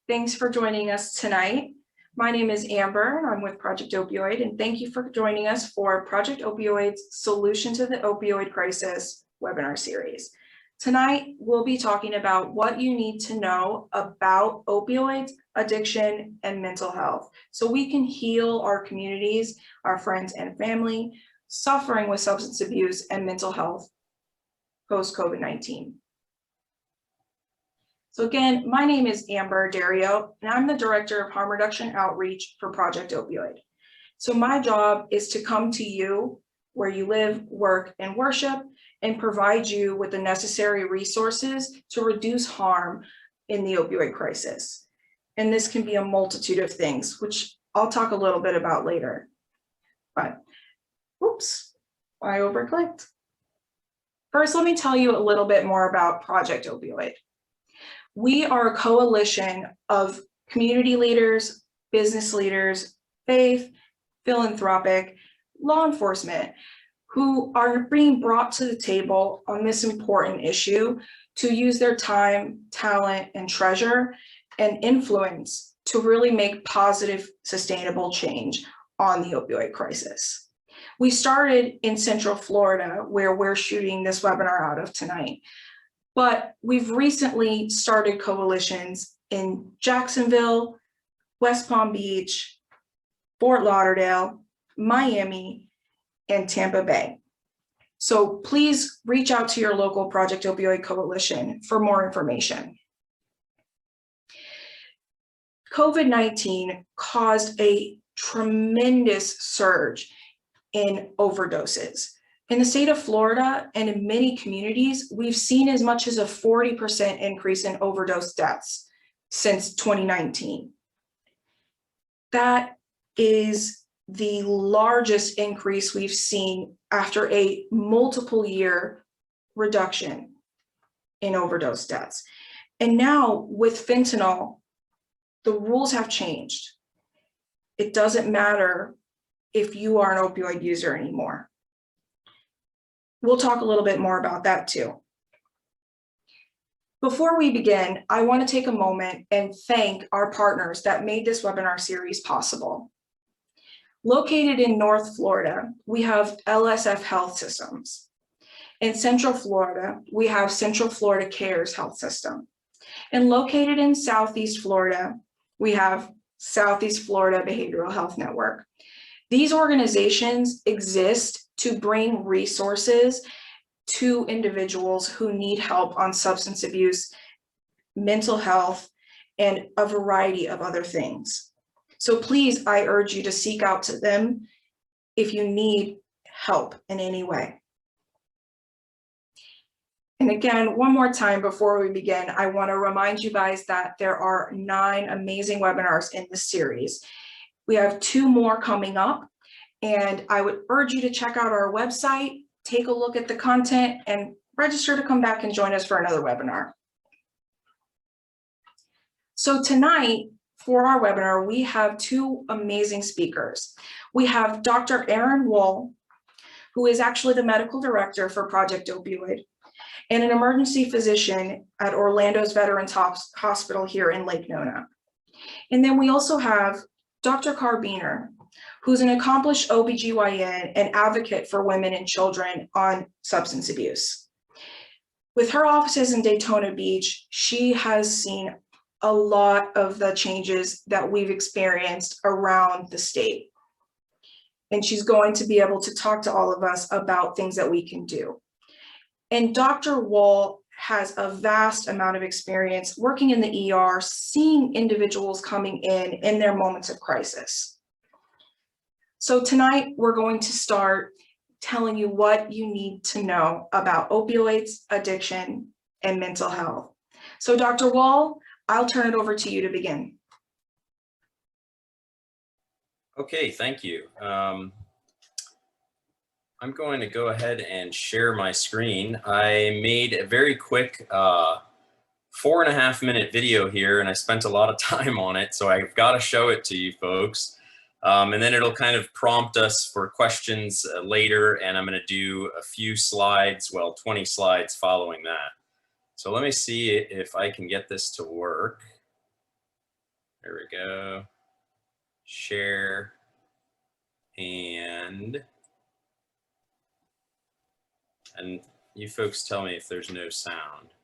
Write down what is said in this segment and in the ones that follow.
Thanks for joining us tonight. My name is Amber, and I'm with Project Opioid, and thank you for joining us for Project Opioid's Solution to the Opioid Crisis webinar series. Tonight, we'll be talking about what you need to know about opioids, addiction, and mental health, so we can heal our communities, our friends and family, suffering with substance abuse and mental health post-COVID-19. So again, my name is Amber Dario, and I'm the Director of Harm Reduction Outreach for Project Opioid. So my job is to come to you where you live, work, and worship, and provide you with the necessary resources to reduce harm in the opioid crisis. And this can be a multitude of things, which I'll talk a little bit about later. But, oops, I overclicked. First, let me tell you a little bit more about Project Opioid. We are a coalition of community leaders, business leaders, faith, philanthropic, law enforcement, who are being brought to the table on this important issue to use their time, talent, and treasure and influence to really make positive, sustainable change on the opioid crisis. We started in Central Florida, where we're shooting this webinar out of tonight. But we've recently started coalitions in Jacksonville, West Palm Beach, Fort Lauderdale, Miami, and Tampa Bay. So please reach out to your local Project Opioid Coalition for more information. COVID-19 caused a tremendous surge in overdoses. In the state of Florida and in many communities, we've seen as much as a 40% increase in overdose deaths since 2019. That is the largest increase we've seen after a multiple year reduction in overdose deaths. And now with fentanyl, the rules have changed. It doesn't matter if you are an opioid user anymore. We'll talk a little bit more about that too. Before we begin, I want to take a moment and thank our partners that made this webinar series possible. Located in North Florida, we have LSF Health Systems. In Central Florida, we have Central Florida Cares Health System. And located in Southeast Florida, we have Southeast Florida Behavioral Health Network. These organizations exist to bring resources to individuals who need help on substance abuse, mental health, and a variety of other things. So please, I urge you to seek out to them if you need help in any way. And again, one more time before we begin, I want to remind you guys that there are 9 amazing webinars in this series. We have 2 more coming up. And I would urge you to check out our website, take a look at the content, and register to come back and join us for another webinar. So tonight, for our webinar, we have 2 amazing speakers. We have Dr. Erin Wohl, who is actually the medical director for Project Opioid, and an emergency physician at Orlando's Veterans Hospital here in Lake Nona. And then we also have Dr. Carbiner, who's an accomplished OBGYN and advocate for women and children on substance abuse. With her offices in Daytona Beach, she has seen a lot of the changes that we've experienced around the state. And she's going to be able to talk to all of us about things that we can do. And Dr. Wohl has a vast amount of experience working in the ER, seeing individuals coming in their moments of crisis. So tonight, we're going to start telling you what you need to know about opioids, addiction, and mental health. So Dr. Wohl, I'll turn it over to you to begin. Okay, thank you. I'm going to go ahead and share my screen. I made a very quick 4.5-minute video here, and I spent a lot of time on it, so I've got to show it to you folks. And then it'll kind of prompt us for questions later, and I'm going to do a few slides, well, 20 slides following that. So let me see if I can get this to work. There we go. Share. And you folks tell me if there's no sound.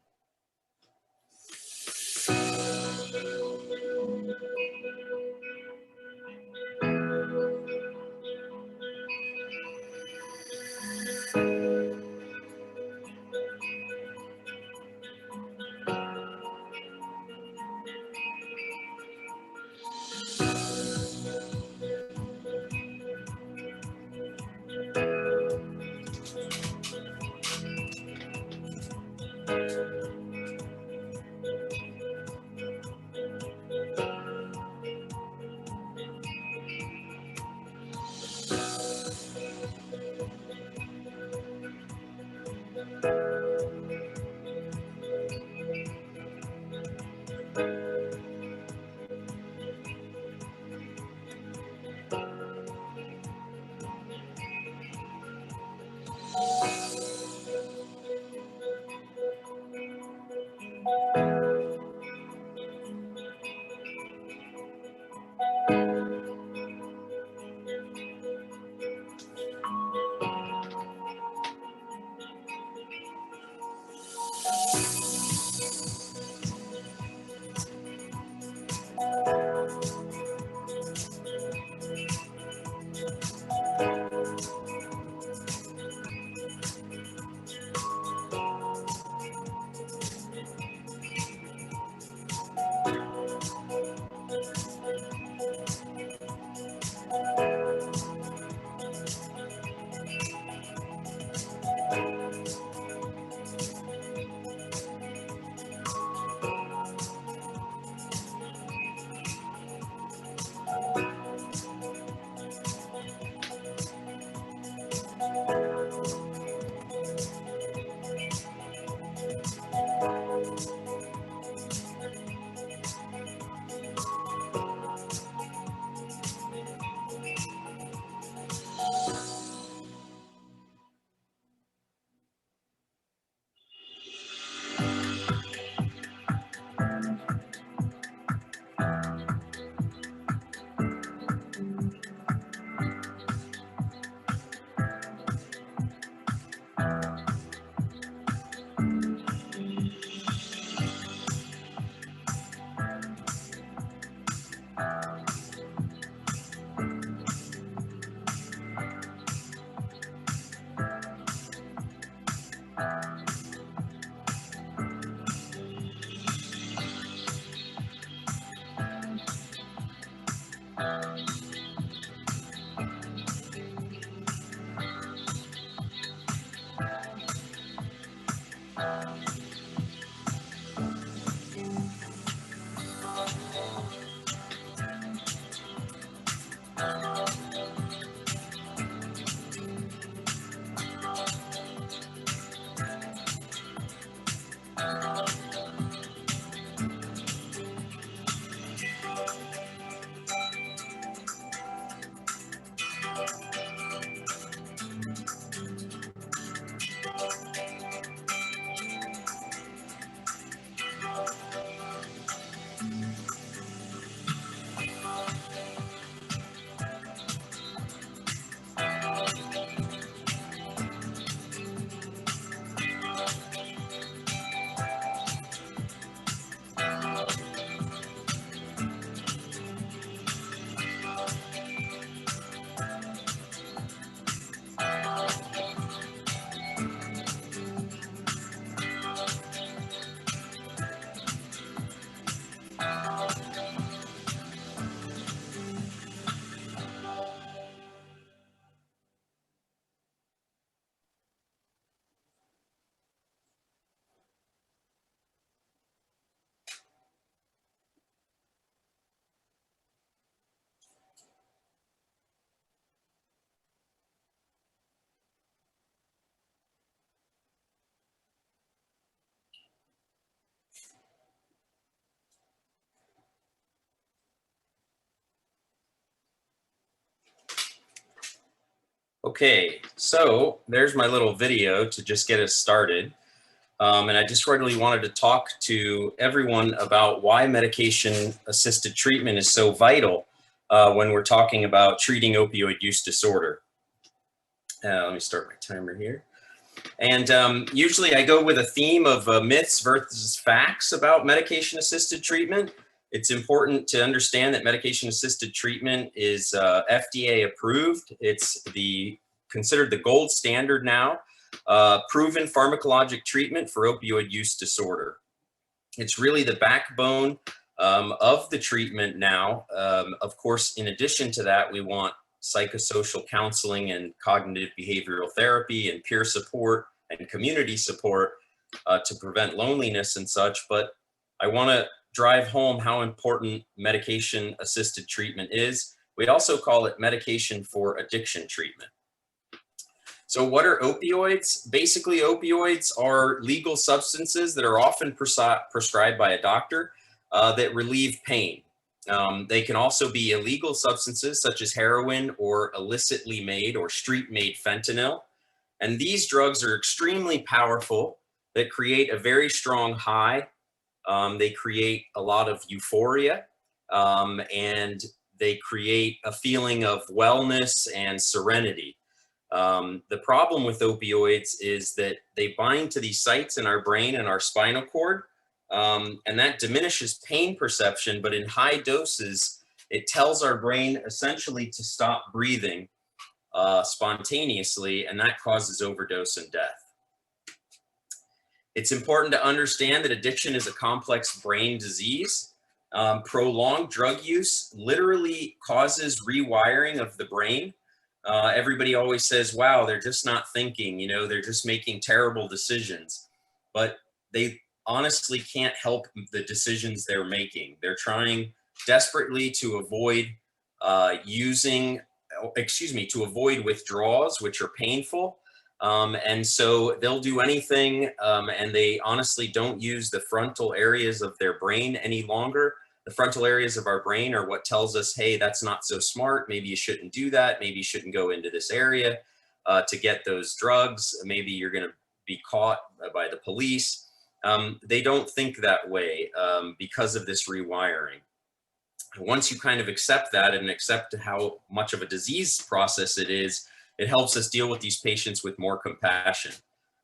Okay, so there's my little video to just get us started. And I just really wanted to talk to everyone about why medication-assisted treatment is so vital when we're talking about treating opioid use disorder. Let me start my timer here. And usually I go with a theme of myths versus facts about medication-assisted treatment. It's important to understand that medication-assisted treatment is FDA approved. It's considered the gold standard now, proven pharmacologic treatment for opioid use disorder. It's really the backbone of the treatment now. Of course, in addition to that, we want psychosocial counseling and cognitive behavioral therapy and peer support and community support to prevent loneliness and such. But I want to drive home how important medication-assisted treatment is. We also call it medication for addiction treatment. So what are opioids? Basically, opioids are legal substances that are often prescribed by a doctor that relieve pain. They can also be illegal substances such as heroin or illicitly made or street-made fentanyl. And these drugs are extremely powerful that create a very strong high. They create a lot of euphoria, and they create a feeling of wellness and serenity. The problem with opioids is that they bind to these sites in our brain and our spinal cord, and that diminishes pain perception, but in high doses, it tells our brain essentially to stop breathing spontaneously, and that causes overdose and death. It's important to understand that addiction is a complex brain disease. Prolonged drug use literally causes rewiring of the brain. Everybody always says, wow, they're just not thinking, you know, they're just making terrible decisions. But they honestly can't help the decisions they're making. They're trying desperately to avoid to avoid withdrawals, which are painful. And so they'll do anything, and they honestly don't use the frontal areas of their brain any longer. The frontal areas of our brain are what tells us, hey, that's not so smart. Maybe you shouldn't do that. Maybe you shouldn't go into this area to get those drugs. Maybe you're going to be caught by the police. They don't think that way because of this rewiring. Once you kind of accept that and accept how much of a disease process it is, it helps us deal with these patients with more compassion.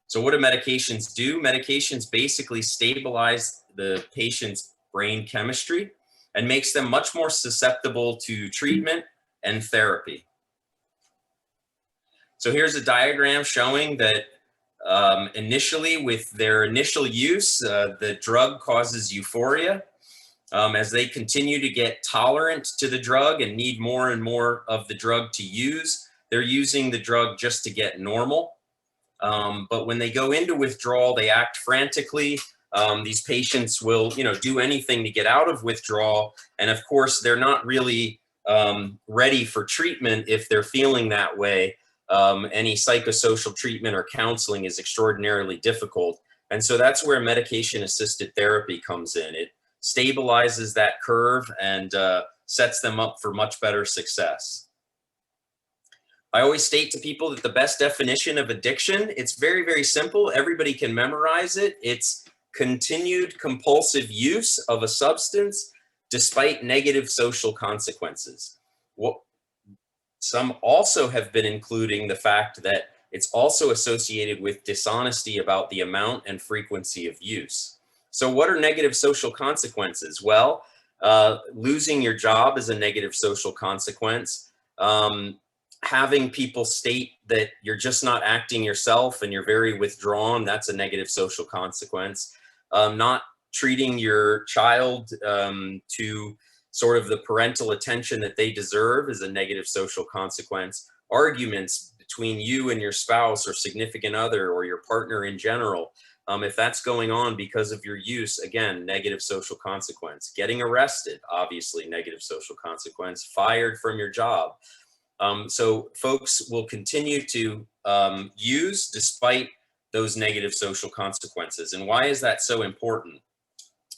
So what do medications do? Medications basically stabilize the patient's brain chemistry and makes them much more susceptible to treatment and therapy. So here's a diagram showing that initially with their initial use, the drug causes euphoria. As they continue to get tolerant to the drug and need more and more of the drug to use, they're using the drug just to get normal. But when they go into withdrawal, they act frantically. These patients will, do anything to get out of withdrawal. And of course, they're not really ready for treatment if they're feeling that way. Any psychosocial treatment or counseling is extraordinarily difficult. And so that's where medication-assisted therapy comes in. It stabilizes that curve and sets them up for much better success. I always state to people that the best definition of addiction, it's very, very simple. Everybody can memorize it. It's continued compulsive use of a substance despite negative social consequences. Some also have been including the fact that it's also associated with dishonesty about the amount and frequency of use. So what are negative social consequences? Well, losing your job is a negative social consequence. Having people state that you're just not acting yourself and you're very withdrawn, that's a negative social consequence. Not treating your child to sort of the parental attention that they deserve is a negative social consequence. Arguments between you and your spouse or significant other or your partner in general, if that's going on because of your use, again, negative social consequence. Getting arrested, obviously negative social consequence. Fired from your job. So folks will continue to use despite those negative social consequences. And why is that so important?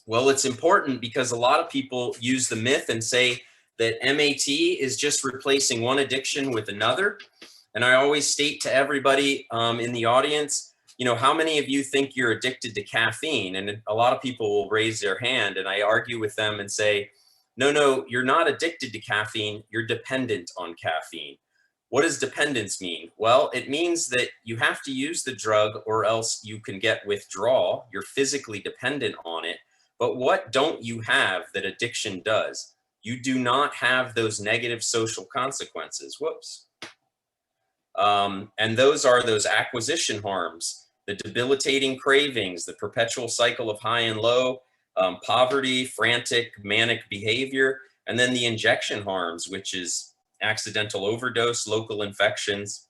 Well, it's important because a lot of people use the myth and say that MAT is just replacing one addiction with another. And I always state to everybody in the audience, you know, how many of you think you're addicted to caffeine? And a lot of people will raise their hand, and I argue with them and say, no, no, you're not addicted to caffeine. You're dependent on caffeine. What does dependence mean? Well, it means that you have to use the drug or else you can get withdrawal. You're physically dependent on it. But what don't you have that addiction does? You do not have those negative social consequences. Whoops. And those are those acquisition harms, the debilitating cravings, the perpetual cycle of high and low, poverty, frantic, manic behavior, and then the injection harms, which is accidental overdose, local infections,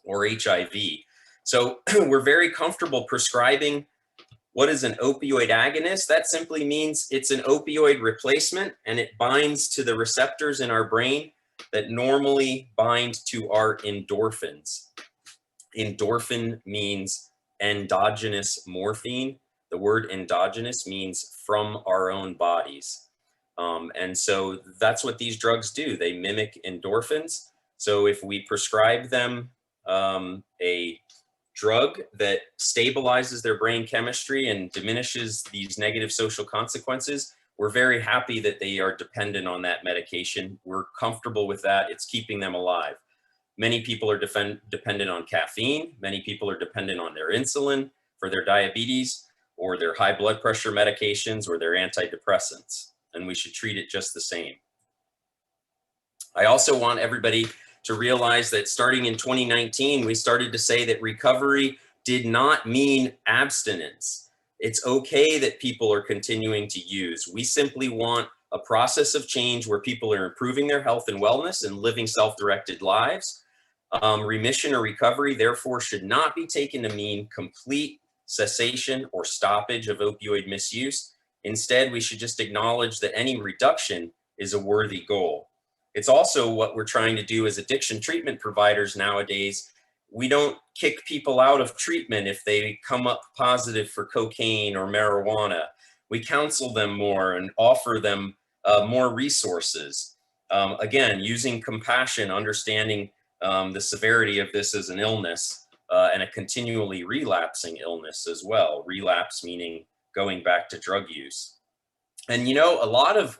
or HIV. So we're very comfortable prescribing what is an opioid agonist. That simply means it's an opioid replacement, and it binds to the receptors in our brain that normally bind to our endorphins. Endorphin means endogenous morphine. The word endogenous means from our own bodies. And so that's what these drugs do. They mimic endorphins. So if we prescribe them a drug that stabilizes their brain chemistry and diminishes these negative social consequences, we're very happy that they are dependent on that medication. We're comfortable with that. It's keeping them alive. Many people are dependent on caffeine. Many people are dependent on their insulin for their diabetes or their high blood pressure medications or their antidepressants, and we should treat it just the same. I also want everybody to realize that starting in 2019, we started to say that recovery did not mean abstinence. It's okay that people are continuing to use. We simply want a process of change where people are improving their health and wellness and living self-directed lives. Remission or recovery, therefore, should not be taken to mean complete cessation or stoppage of opioid misuse. Instead, we should just acknowledge that any reduction is a worthy goal. It's also what we're trying to do as addiction treatment providers nowadays. We don't kick people out of treatment if they come up positive for cocaine or marijuana. We counsel them more and offer them more resources. Again, using compassion, understanding the severity of this as an illness and a continually relapsing illness as well. Relapse meaning going back to drug use. And you know, a lot of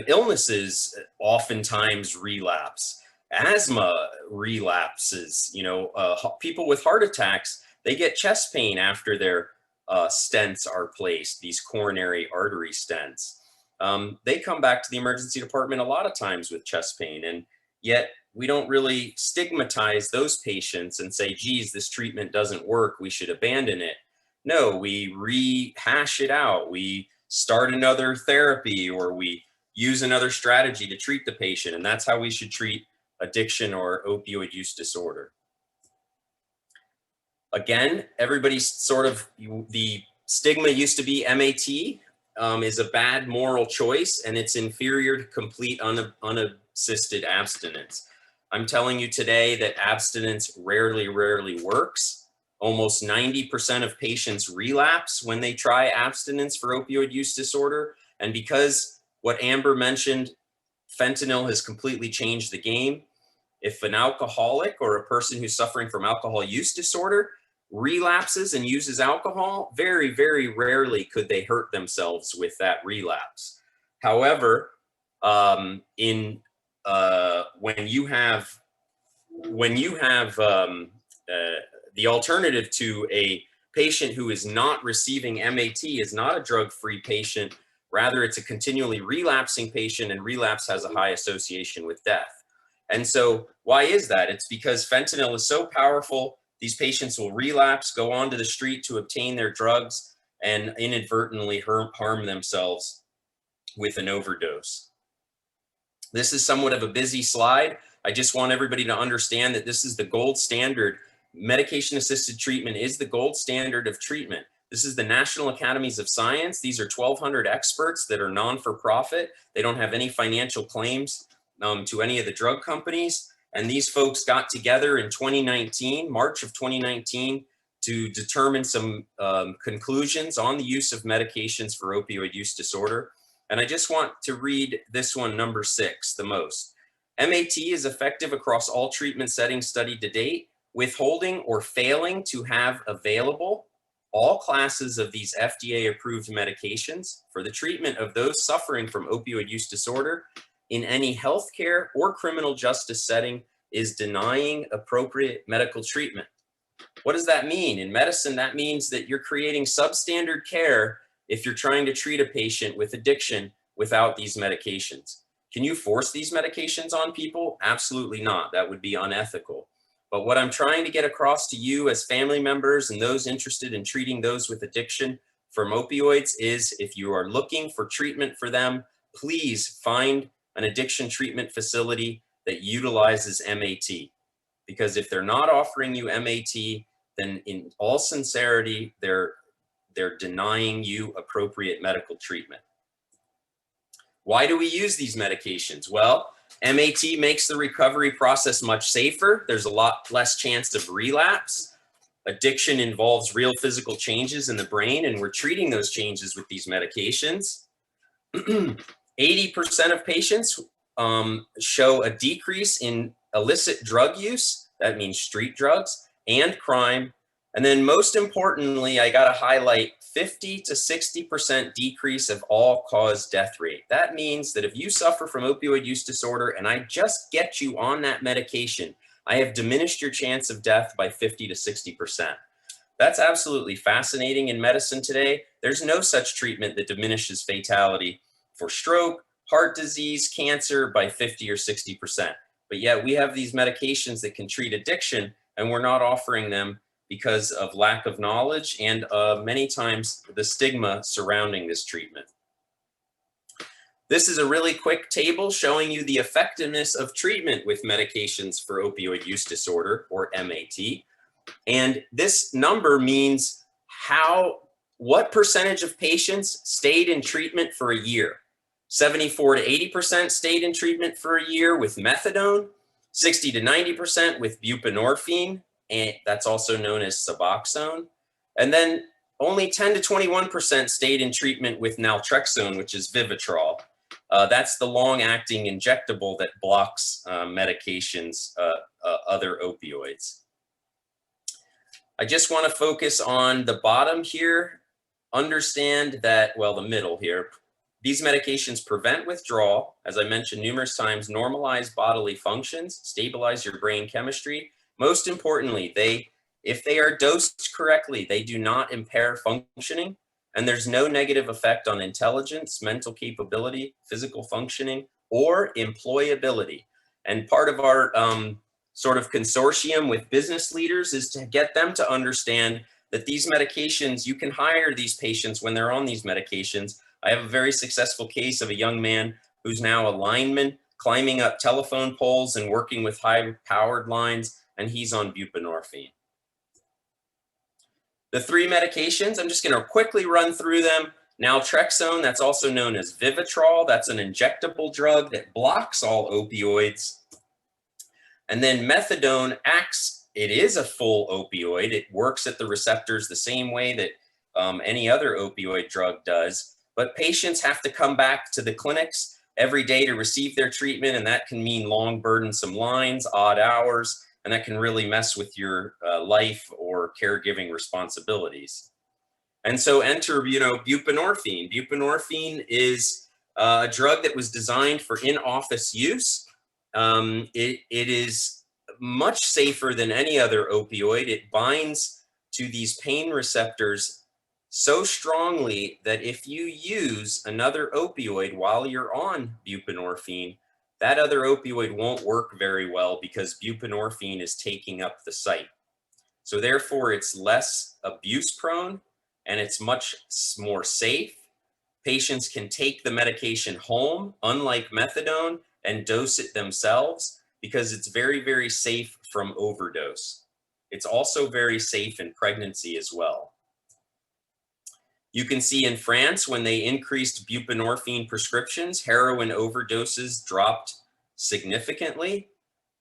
illnesses oftentimes relapse. Asthma relapses, you know, people with heart attacks, they get chest pain after their stents are placed, these coronary artery stents. They come back to the emergency department a lot of times with chest pain, and yet we don't really stigmatize those patients and say, geez, this treatment doesn't work, we should abandon it. No, we rehash it out. We start another therapy, or we use another strategy to treat the patient. And that's how we should treat addiction or opioid use disorder. Again, everybody's sort of, the stigma used to be MAT is a bad moral choice, and it's inferior to complete unassisted abstinence. I'm telling you today that abstinence rarely works. Almost 90% of patients relapse when they try abstinence for opioid use disorder. And because what Amber mentioned, fentanyl has completely changed the game. If an alcoholic or a person who's suffering from alcohol use disorder relapses and uses alcohol, very rarely could they hurt themselves with that relapse. However, when you have the alternative to a patient who is not receiving MAT is not a drug-free patient. Rather, it's a continually relapsing patient, and relapse has a high association with death. And so why is that? It's because fentanyl is so powerful, these patients will relapse, go onto the street to obtain their drugs, and inadvertently harm themselves with an overdose. This is somewhat of a busy slide. I just want everybody to understand that this is the gold standard. Medication-assisted treatment is the gold standard of treatment. This is the National Academies of Science. These are 1,200 experts that are non-for-profit. They don't have any financial claims to any of the drug companies. And these folks got together in 2019, March of 2019, to determine some conclusions on the use of medications for opioid use disorder. And I just want to read this one, number 6, the most. MAT is effective across all treatment settings studied to date. withholding or failing to have available all classes of these FDA-approved medications for the treatment of those suffering from opioid use disorder in any healthcare or criminal justice setting is denying appropriate medical treatment. What does that mean? In medicine, that means that you're creating substandard care if you're trying to treat a patient with addiction without these medications. Can you force these medications on people? Absolutely not. That would be unethical. But what I'm trying to get across to you as family members and those interested in treating those with addiction from opioids is, if you are looking for treatment for them, please find an addiction treatment facility that utilizes MAT. Because if they're not offering you MAT, then in all sincerity, they're denying you appropriate medical treatment. Why do we use these medications? Well, MAT makes the recovery process much safer. There's a lot less chance of relapse. Addiction involves real physical changes in the brain, and we're treating those changes with these medications. 80% of patients show a decrease in illicit drug use. That means street drugs and crime. And then most importantly, I got to highlight 50 to 60% decrease of all-cause death rate. That means that if you suffer from opioid use disorder and I just get you on that medication, I have diminished your chance of death by 50 to 60%. That's absolutely fascinating in medicine today. There's no such treatment that diminishes fatality for stroke, heart disease, cancer by 50 or 60%. But yet we have these medications that can treat addiction, and we're not offering them because of lack of knowledge and many times the stigma surrounding this treatment. This is a really quick table showing you the effectiveness of treatment with medications for opioid use disorder, or MAT. And this number means what percentage of patients stayed in treatment for a year. 74 to 80% stayed in treatment for a year with methadone, 60 to 90% with buprenorphine, and that's also known as Suboxone. And then only 10 to 21% stayed in treatment with naltrexone, which is Vivitrol. That's the long-acting injectable that blocks medications, other opioids. I just want to focus on the bottom here. Understand that, well, the middle here, these medications prevent withdrawal, as I mentioned numerous times, normalize bodily functions, stabilize your brain chemistry. Most importantly, if they are dosed correctly, they do not impair functioning, and there's no negative effect on intelligence, mental capability, physical functioning, or employability. And part of our sort of consortium with business leaders is to get them to understand that these medications, you can hire these patients when they're on these medications. I have a very successful case of a young man who's now a lineman, climbing up telephone poles and working with high-powered lines, and he's on buprenorphine. The three medications, I'm just going to quickly run through them. Naltrexone, that's also known as Vivitrol. That's an injectable drug that blocks all opioids. And then methadone acts, it is a full opioid. It works at the receptors the same way that any other opioid drug does. But patients have to come back to the clinics every day to receive their treatment, and that can mean long, burdensome lines, odd hours, and that can really mess with your life or caregiving responsibilities. And so enter, buprenorphine. Buprenorphine is a drug that was designed for in-office use. It is much safer than any other opioid. It binds to these pain receptors so strongly that if you use another opioid while you're on buprenorphine, that other opioid won't work very well because buprenorphine is taking up the site. So therefore, it's less abuse prone and it's much more safe. Patients can take the medication home, unlike methadone, and dose it themselves because it's very, very safe from overdose. It's also very safe in pregnancy as well. You can see in France, when they increased buprenorphine prescriptions, heroin overdoses dropped significantly.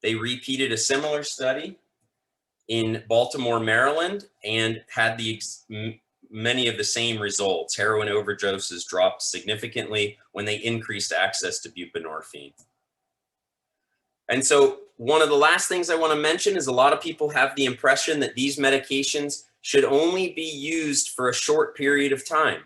They repeated a similar study in Baltimore, Maryland, and had many of the same results. Heroin overdoses dropped significantly when they increased access to buprenorphine. And so one of the last things I want to mention is a lot of people have the impression that these medications should only be used for a short period of time.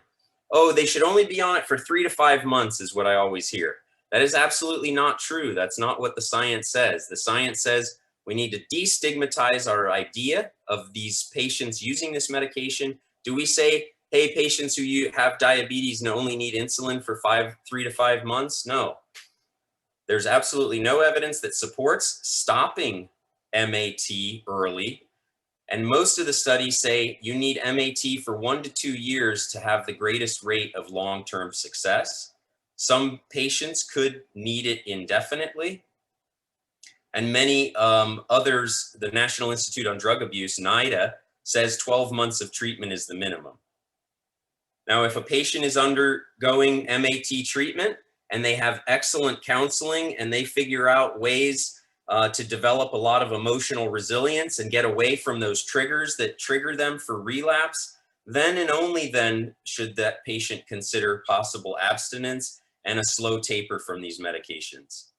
Oh, they should only be on it for 3 to 5 months is what I always hear. That is absolutely not true. That's not what the science says. The science says we need to destigmatize our idea of these patients using this medication. Do we say, hey, patients who have diabetes and only need insulin for 3 to 5 months? No. There's absolutely no evidence that supports stopping MAT early. And most of the studies say you need MAT for 1 to 2 years to have the greatest rate of long-term success. Some patients could need it indefinitely. And many others, the National Institute on Drug Abuse, NIDA, says 12 months of treatment is the minimum. Now, if a patient is undergoing MAT treatment and they have excellent counseling and they figure out ways to develop a lot of emotional resilience and get away from those triggers that trigger them for relapse, then and only then should that patient consider possible abstinence and a slow taper from these medications.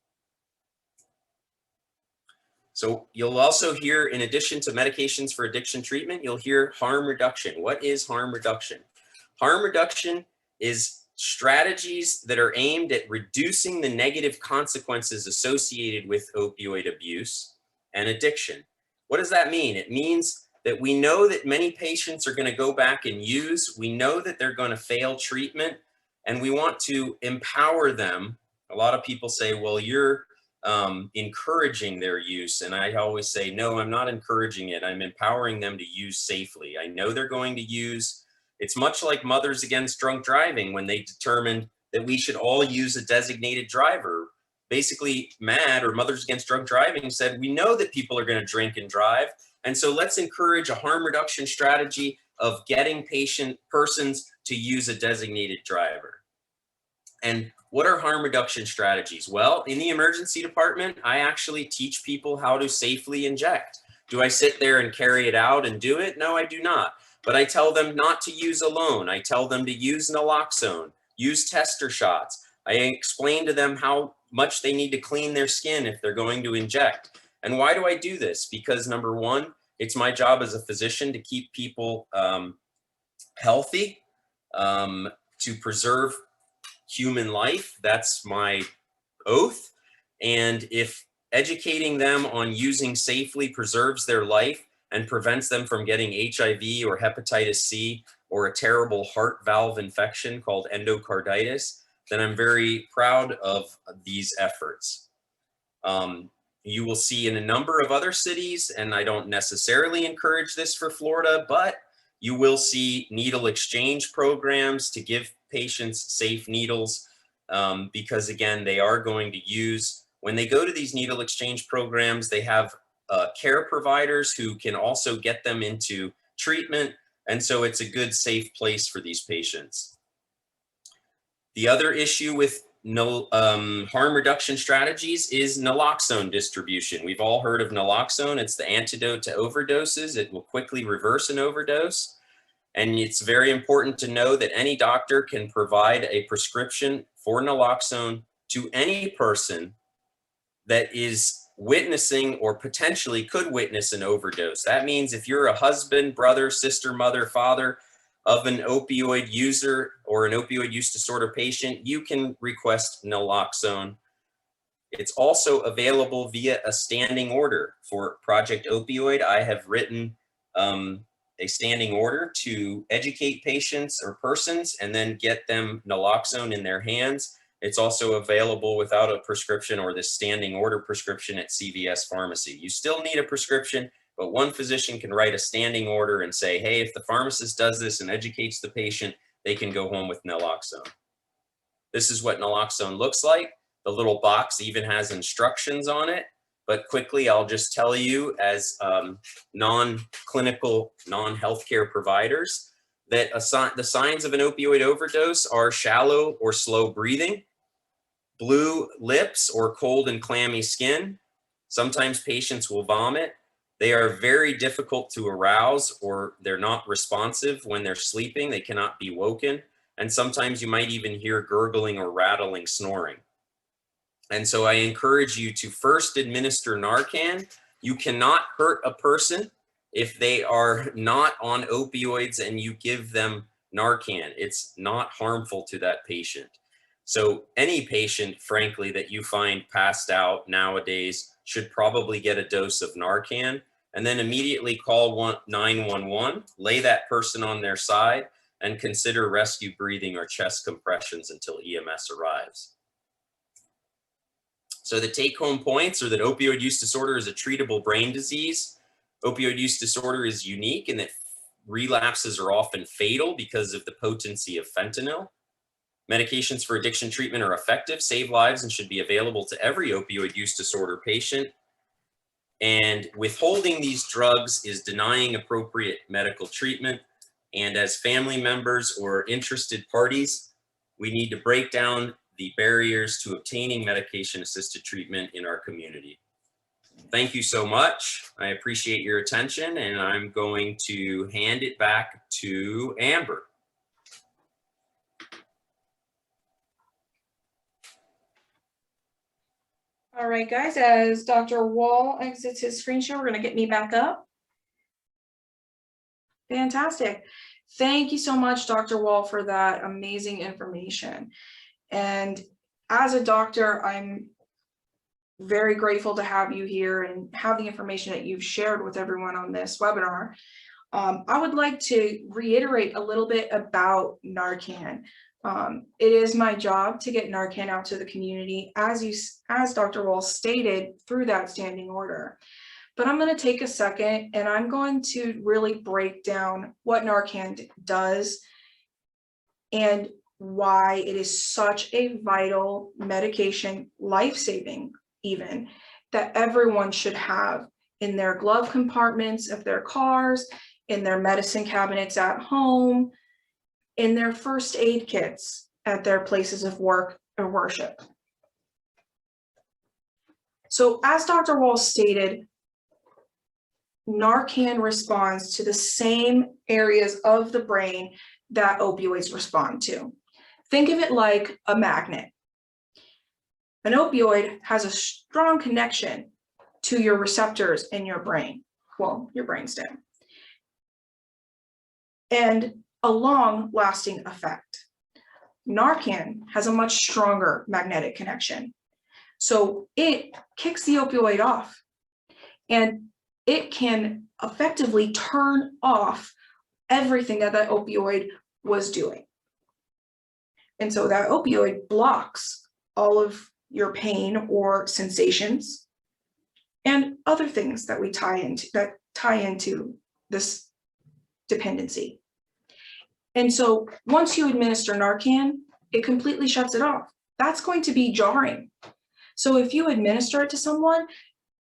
So you'll also hear, in addition to medications for addiction treatment, you'll hear harm reduction. What is harm reduction? Harm reduction is strategies that are aimed at reducing the negative consequences associated with opioid abuse and addiction. What does that mean? It means that we know that many patients are going to go back and use. We know that they're going to fail treatment, and we want to empower them. A lot of people say, well, you're encouraging their use. And I always say, no, I'm not encouraging it. I'm empowering them to use safely. I know they're going to use. It's much like Mothers Against Drunk Driving when they determined that we should all use a designated driver. Basically, MAD, or Mothers Against Drunk Driving, said, we know that people are going to drink and drive. And so let's encourage a harm reduction strategy of getting persons to use a designated driver. And what are harm reduction strategies? Well, in the emergency department, I actually teach people how to safely inject. Do I sit there and carry it out and do it? No, I do not. But I tell them not to use alone. I tell them to use Naloxone, use tester shots. I explain to them how much they need to clean their skin if they're going to inject. And why do I do this? Because number one, it's my job as a physician to keep people healthy, to preserve human life. That's my oath. And if educating them on using safely preserves their life and prevents them from getting HIV or hepatitis C or a terrible heart valve infection called endocarditis, then I'm very proud of these efforts. You will see in a number of other cities, and I don't necessarily encourage this for Florida, but you will see needle exchange programs to give patients safe needles because, again, they are going to use, when they go to these needle exchange programs, they have care providers who can also get them into treatment. And so it's a good, safe place for these patients. The other issue with harm reduction strategies is naloxone distribution. We've all heard of naloxone. It's the antidote to overdoses. It will quickly reverse an overdose. And it's very important to know that any doctor can provide a prescription for naloxone to any person that is witnessing or potentially could witness an overdose. That means if you're a husband, brother, sister, mother, father of an opioid user or an opioid use disorder patient, you can request naloxone. It's also available via a standing order. For Project Opioid, I have written a standing order to educate patients or persons and then get them naloxone in their hands. It's also available without a prescription or this standing order prescription at CVS Pharmacy. You still need a prescription, but one physician can write a standing order and say, hey, if the pharmacist does this and educates the patient, they can go home with naloxone. This is what naloxone looks like. The little box even has instructions on it, but quickly I'll just tell you as non-clinical, non-healthcare providers that the signs of an opioid overdose are shallow or slow breathing, blue lips or cold and clammy skin. Sometimes patients will vomit. They are very difficult to arouse, or they're not responsive when they're sleeping. They cannot be woken. And sometimes you might even hear gurgling or rattling snoring. And so I encourage you to first administer Narcan. You cannot hurt a person if they are not on opioids and you give them Narcan. It's not harmful to that patient. So any patient, frankly, that you find passed out nowadays should probably get a dose of Narcan, and then immediately call 911, lay that person on their side, and consider rescue breathing or chest compressions until EMS arrives. So the take-home points are that opioid use disorder is a treatable brain disease. Opioid use disorder is unique in that relapses are often fatal because of the potency of fentanyl. Medications for addiction treatment are effective, save lives, and should be available to every opioid use disorder patient. And withholding these drugs is denying appropriate medical treatment. And as family members or interested parties, we need to break down the barriers to obtaining medication-assisted treatment in our community. Thank you so much. I appreciate your attention, and I'm going to hand it back to Amber. All right, guys, as Dr. Wall exits his screen share, we're going to get me back up. Fantastic. Thank you so much, Dr. Wall, for that amazing information. And as a doctor, I'm very grateful to have you here and have the information that you've shared with everyone on this webinar. I would like to reiterate a little bit about Narcan. It is my job to get Narcan out to the community, as Dr. Wall stated, through that standing order. But I'm going to take a second and I'm going to really break down what Narcan does and why it is such a vital medication, life-saving even, that everyone should have in their glove compartments of their cars, in their medicine cabinets at home, in their first aid kits at their places of work or worship. So as Dr. Wall stated, Narcan responds to the same areas of the brain that opioids respond to. Think of it like a magnet. An opioid has a strong connection to your receptors in your brain, well, your brainstem, and a long-lasting effect. Narcan has a much stronger magnetic connection. So it kicks the opioid off, and it can effectively turn off everything that that opioid was doing. And so that opioid blocks all of your pain or sensations and other things that tie into this dependency. And so once you administer Narcan, it completely shuts it off. That's going to be jarring. So if you administer it to someone,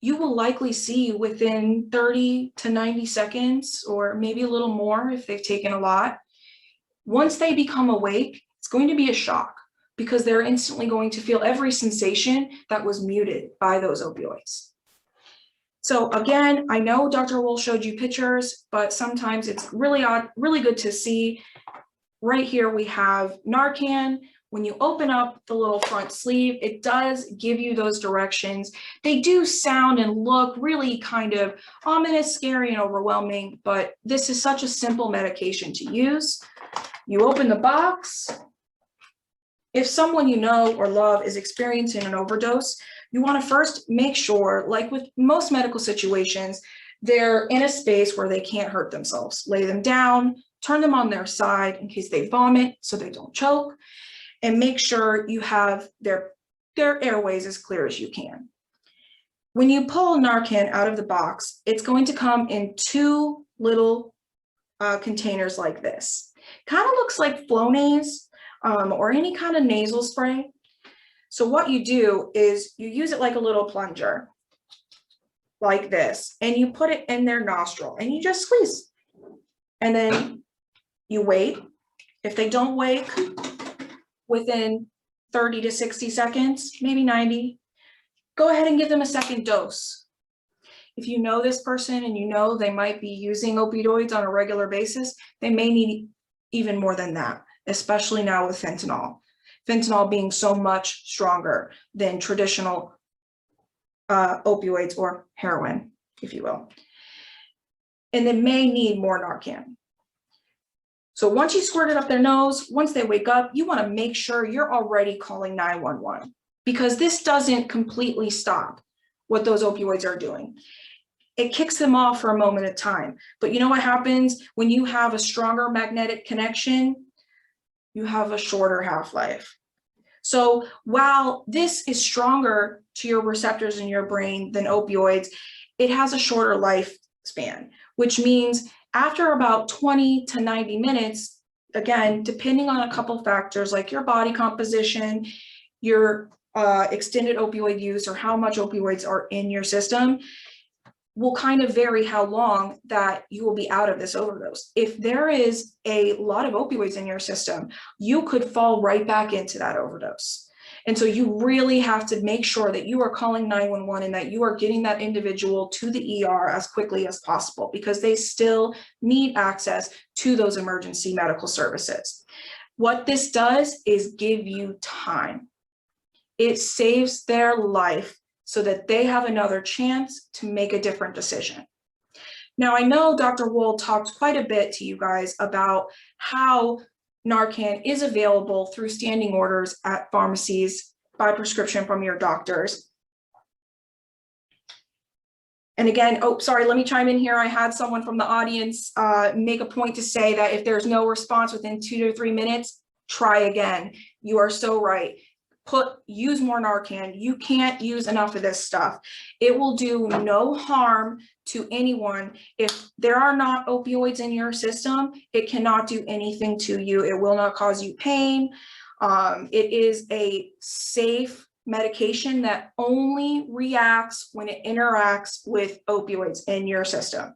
you will likely see within 30 to 90 seconds, or maybe a little more if they've taken a lot. Once they become awake, it's going to be a shock because they're instantly going to feel every sensation that was muted by those opioids. So again, I know Dr. Wool showed you pictures, but sometimes it's really good to see. Right here we have Narcan. When you open up the little front sleeve, it does give you those directions. They do sound and look really kind of ominous, scary, and overwhelming, but this is such a simple medication to use. You open the box. If someone you know or love is experiencing an overdose, you want to first make sure, like with most medical situations, they're in a space where they can't hurt themselves. Lay them down, turn them on their side in case they vomit so they don't choke, and make sure you have their airways as clear as you can. When you pull Narcan out of the box, it's going to come in two little containers like this. Kind of looks like Flonase or any kind of nasal spray. So what you do is you use it like a little plunger, like this, and you put it in their nostril and you just squeeze. And then you wait. If they don't wake within 30 to 60 seconds, maybe 90, go ahead and give them a second dose. If you know this person and you know they might be using opioids on a regular basis, they may need even more than that, especially now with fentanyl. fentanyl being so much stronger than traditional opioids or heroin, if you will. And they may need more Narcan. So once you squirt it up their nose, once they wake up, you want to make sure you're already calling 911, because this doesn't completely stop what those opioids are doing. It kicks them off for a moment of time. But you know what happens when you have a stronger magnetic connection? You have a shorter half-life. So while this is stronger to your receptors in your brain than opioids, it has a shorter lifespan, which means after about 20 to 90 minutes, again, depending on a couple factors like your body composition, your extended opioid use, or how much opioids are in your system, will kind of vary how long that you will be out of this overdose. If there is a lot of opioids in your system, you could fall right back into that overdose. And so you really have to make sure that you are calling 911 and that you are getting that individual to the ER as quickly as possible, because they still need access to those emergency medical services. What this does is give you time. It saves their life so that they have another chance to make a different decision. Now, I know Dr. Wold talked quite a bit to you guys about how Narcan is available through standing orders at pharmacies by prescription from your doctors. And again, oh, sorry, let me chime in here. I had someone from the audience make a point to say that if there's no response within 2 to 3 minutes, try again. You are so right. Use more Narcan. You can't use enough of this stuff. It will do no harm to anyone. If there are not opioids in your system, it cannot do anything to you. It will not cause you pain. It is a safe medication that only reacts when it interacts with opioids in your system.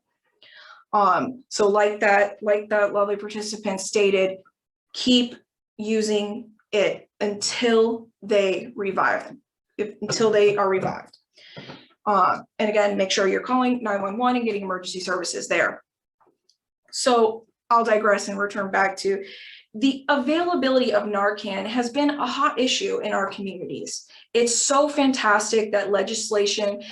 So like that lovely participant stated, keep using it until they revive, until they are revived. And again, make sure you're calling 911 and getting emergency services there. So I'll digress and return back to the availability of Narcan has been a hot issue in our communities. It's so fantastic that legislation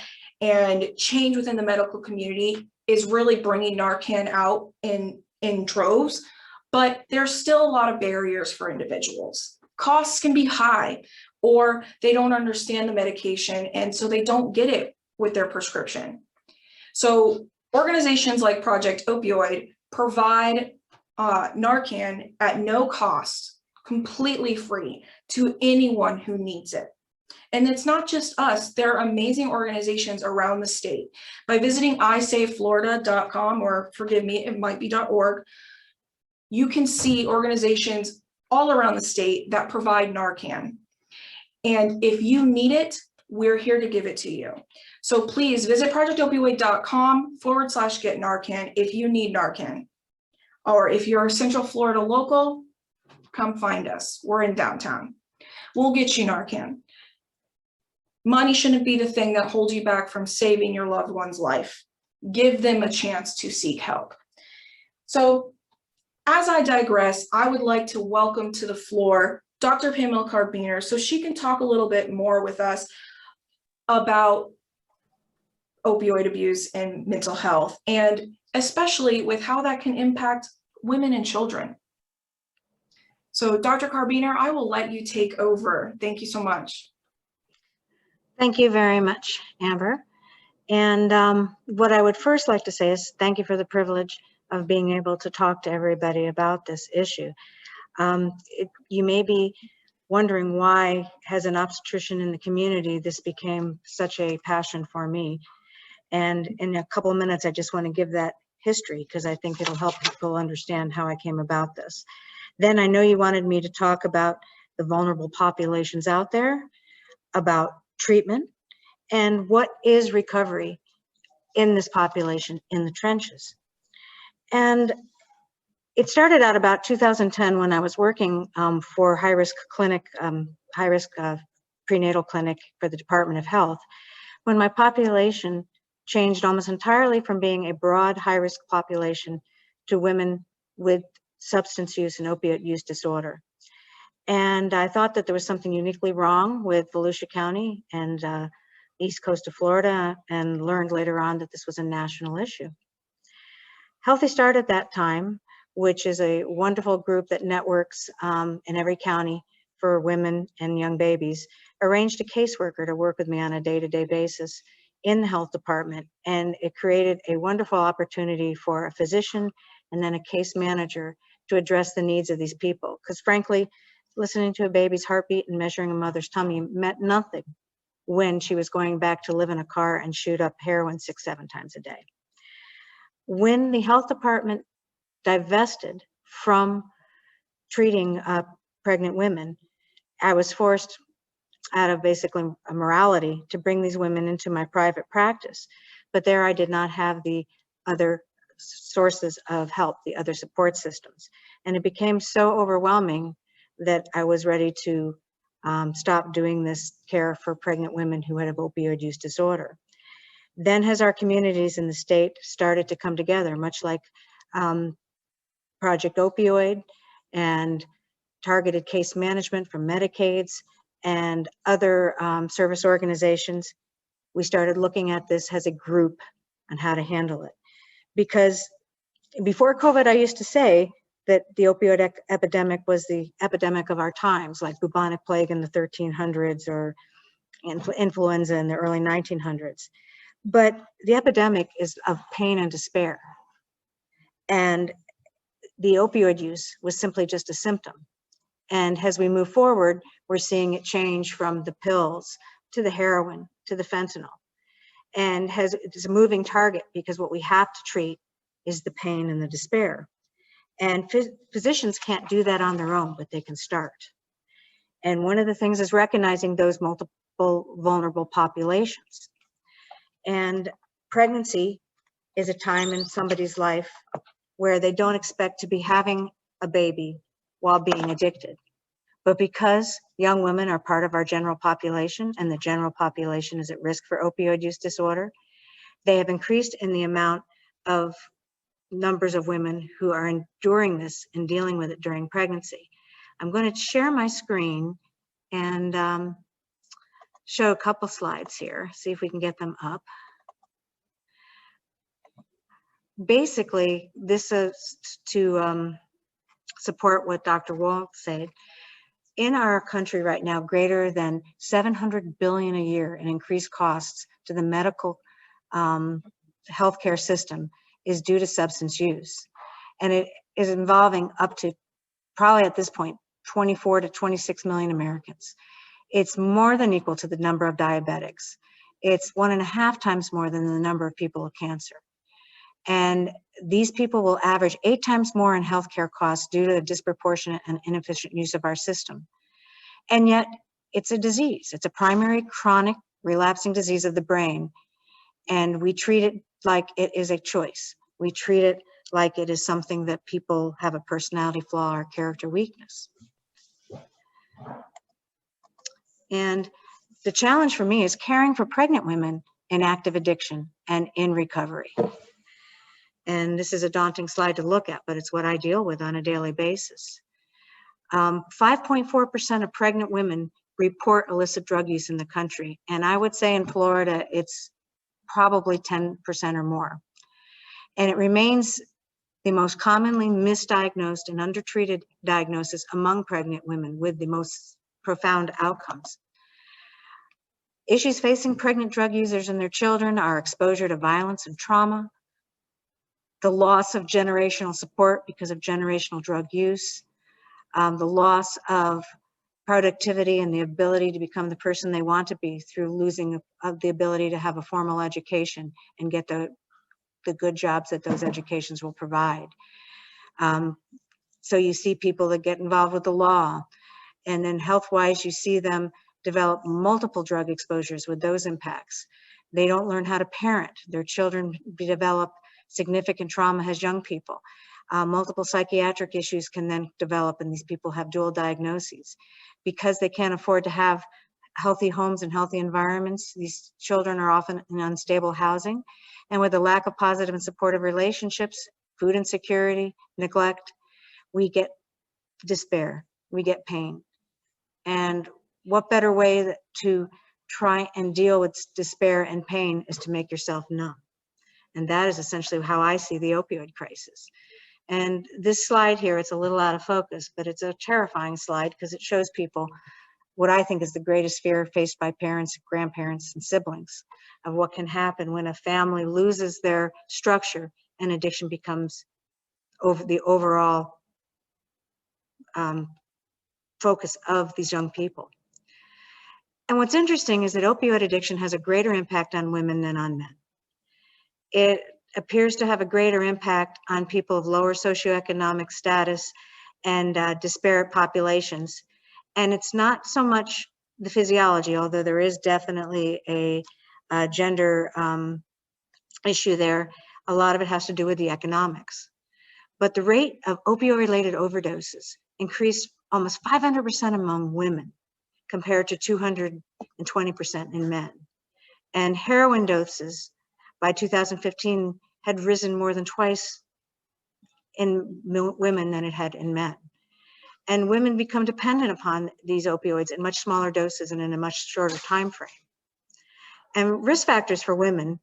and change within the medical community is really bringing Narcan out in droves, but there's still a lot of barriers for individuals. Costs can be high, or they don't understand the medication, and so they don't get it with their prescription. So organizations like Project Opioid provide Narcan at no cost, completely free to anyone who needs it. And it's not just us. There are amazing organizations around the state. By visiting isaveflorida.com, or forgive me, it might be .org, you can see organizations all around the state that provide Narcan. And if you need it, we're here to give it to you. So please visit projectopioid.com/get Narcan if you need Narcan. Or if you're a Central Florida local, come find us. We're in downtown. We'll get you Narcan. Money shouldn't be the thing that holds you back from saving your loved one's life. Give them a chance to seek help. So as I digress, I would like to welcome to the floor Dr. Pamela Carabiner so she can talk a little bit more with us about opioid abuse and mental health, and especially with how that can impact women and children. So Dr. Carabiner, I will let you take over. Thank you so much. Thank you very much, Amber. And what I would first like to say is thank you for the privilege of being able to talk to everybody about this issue. You may be wondering why, as an obstetrician in the community, this became such a passion for me. And in a couple of minutes, I just want to give that history because I think it'll help people understand how I came about this. Then I know you wanted me to talk about the vulnerable populations out there, about treatment, and what is recovery in this population in the trenches. And it started out about 2010 when I was working for high-risk prenatal clinic for the Department of Health, when my population changed almost entirely from being a broad high-risk population to women with substance use and opiate use disorder. And I thought that there was something uniquely wrong with Volusia County and east coast of Florida, and learned later on that this was a national issue. Healthy Start at that time, which is a wonderful group that networks in every county for women and young babies, arranged a caseworker to work with me on a day-to-day basis in the health department. And it created a wonderful opportunity for a physician and then a case manager to address the needs of these people. Because frankly, listening to a baby's heartbeat and measuring a mother's tummy meant nothing when she was going back to live in a car and shoot up heroin 6-7 times a day. When the health department divested from treating pregnant women, I was forced out of basically a morality to bring these women into my private practice. But there I did not have the other sources of help, the other support systems. And it became so overwhelming that I was ready to stop doing this care for pregnant women who had an opioid use disorder. Then as our communities in the state started to come together, much like Project Opioid and targeted case management from Medicaids and other service organizations, we started looking at this as a group and how to handle it. Because before COVID, I used to say that the opioid epidemic was the epidemic of our times, like bubonic plague in the 1300s or influenza in the early 1900s. But the epidemic is of pain and despair. And the opioid use was simply just a symptom. And as we move forward, we're seeing it change from the pills to the heroin to the fentanyl. And it's a moving target, because what we have to treat is the pain and the despair. And physicians can't do that on their own, but they can start. And one of the things is recognizing those multiple vulnerable populations. And pregnancy is a time in somebody's life where they don't expect to be having a baby while being addicted. But because young women are part of our general population, and the general population is at risk for opioid use disorder, they have increased in the amount of numbers of women who are enduring this and dealing with it during pregnancy. I'm going to share my screen and show a couple slides here, see if we can get them up. Basically, this is to support what Dr. Wall said. In our country right now, greater than $700 billion a year in increased costs to the medical healthcare system is due to substance use. And it is involving up to, probably at this point, 24 to 26 million Americans. It's more than equal to the number of diabetics. It's 1.5 times more than the number of people with cancer. And these people will average 8 times more in healthcare costs due to the disproportionate and inefficient use of our system. And yet, it's a disease. It's a primary chronic relapsing disease of the brain. And we treat it like it is a choice. We treat it like it is something that people have a personality flaw or character weakness. And the challenge for me is caring for pregnant women in active addiction and in recovery. And this is a daunting slide to look at, but it's what I deal with on a daily basis. 5.4% of pregnant women report illicit drug use in the country. And I would say in Florida, it's probably 10% or more. And it remains the most commonly misdiagnosed and undertreated diagnosis among pregnant women, with the most profound outcomes. Issues facing pregnant drug users and their children are exposure to violence and trauma, the loss of generational support because of generational drug use, the loss of productivity and the ability to become the person they want to be through losing of the ability to have a formal education and get the good jobs that those educations will provide. So you see people that get involved with the law, and then health-wise, you see them develop multiple drug exposures with those impacts. They don't learn how to parent. Their children develop significant trauma as young people. Multiple psychiatric issues can then develop, and these people have dual diagnoses. Because they can't afford to have healthy homes and healthy environments, these children are often in unstable housing. And with a lack of positive and supportive relationships, food insecurity, neglect, we get despair, we get pain. And what better way to try and deal with despair and pain is to make yourself numb. And that is essentially how I see the opioid crisis. And this slide here, it's a little out of focus, but it's a terrifying slide because it shows people what I think is the greatest fear faced by parents, grandparents, and siblings of what can happen when a family loses their structure and addiction becomes over the overall focus of these young people. And what's interesting is that opioid addiction has a greater impact on women than on men. It appears to have a greater impact on people of lower socioeconomic status and disparate populations. And it's not so much the physiology, although there is definitely a gender issue there. A lot of it has to do with the economics. But the rate of opioid-related overdoses increased almost 500% among women compared to 220% in men. And heroin doses by 2015 had risen more than twice in women than it had in men. And women become dependent upon these opioids in much smaller doses and in a much shorter time frame. And risk factors for women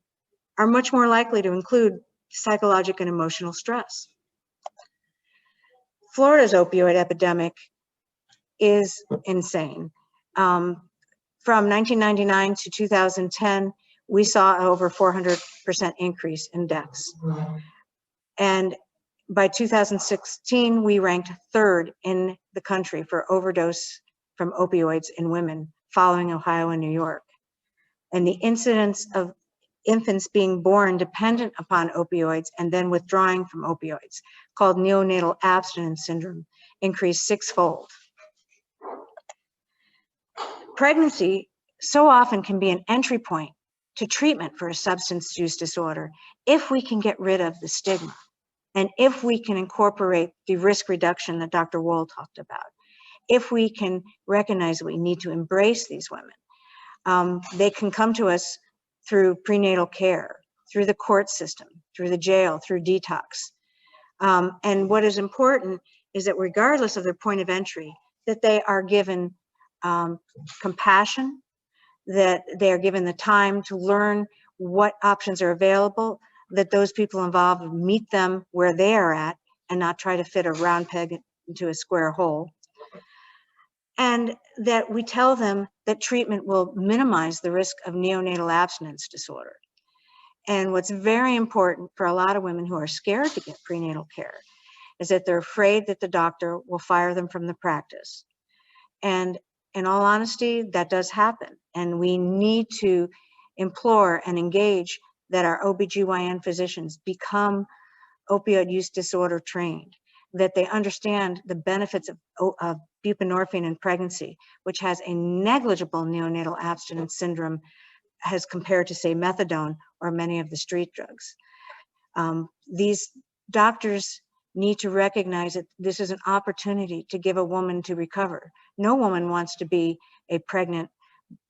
are much more likely to include psychological and emotional stress. Florida's opioid epidemic is insane. From 1999 to 2010, we saw over 400% increase in deaths. And by 2016, we ranked third in the country for overdose from opioids in women, following Ohio and New York. And the incidence of infants being born dependent upon opioids and then withdrawing from opioids, called neonatal abstinence syndrome, increased sixfold. Pregnancy so often can be an entry point to treatment for a substance use disorder if we can get rid of the stigma and if we can incorporate the risk reduction that Dr. Wohl talked about. If we can recognize that we need to embrace these women, they can come to us through prenatal care, through the court system, through the jail, through detox. And what is important is that regardless of their point of entry, that they are given compassion, that they are given the time to learn what options are available, that those people involved meet them where they are at and not try to fit a round peg into a square hole. And that we tell them that treatment will minimize the risk of neonatal abstinence disorder. And what's very important for a lot of women who are scared to get prenatal care is that they're afraid that the doctor will fire them from the practice. And in all honesty, that does happen. And we need to implore and engage that our OBGYN physicians become opioid use disorder trained, that they understand the benefits of buprenorphine in pregnancy, which has a negligible neonatal abstinence syndrome as compared to, say, methadone or many of the street drugs. These doctors need to recognize that this is an opportunity to give a woman to recover. No woman wants to be a pregnant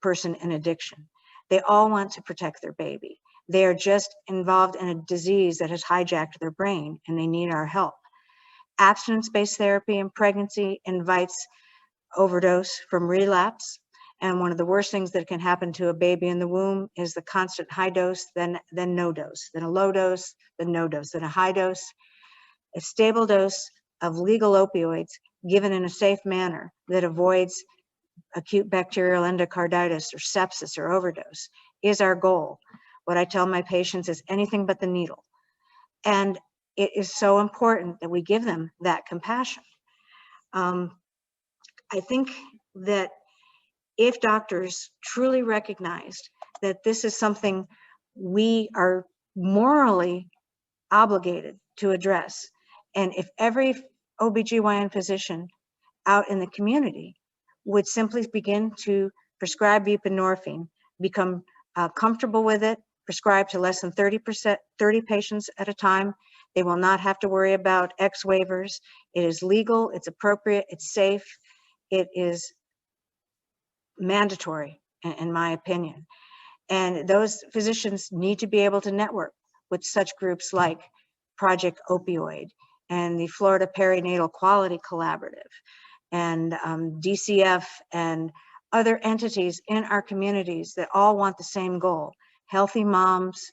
person in addiction. They all want to protect their baby. They are just involved in a disease that has hijacked their brain, and they need our help. Abstinence-based therapy in pregnancy invites overdose from relapse. And one of the worst things that can happen to a baby in the womb is the constant high dose, then no dose, then a low dose, then no dose, then a high dose. A stable dose of legal opioids given in a safe manner that avoids acute bacterial endocarditis or sepsis or overdose is our goal. What I tell my patients is anything but the needle. And it is so important that we give them that compassion. I think that if doctors truly recognized that this is something we are morally obligated to address, and if every OBGYN physician out in the community would simply begin to prescribe buprenorphine, become comfortable with it, prescribe to less than 30 patients at a time, they will not have to worry about X waivers. It is legal, it's appropriate, it's safe, it is mandatory, in my opinion. And those physicians need to be able to network with such groups like Project Opioid and the Florida Perinatal Quality Collaborative and DCF and other entities in our communities that all want the same goal: healthy moms,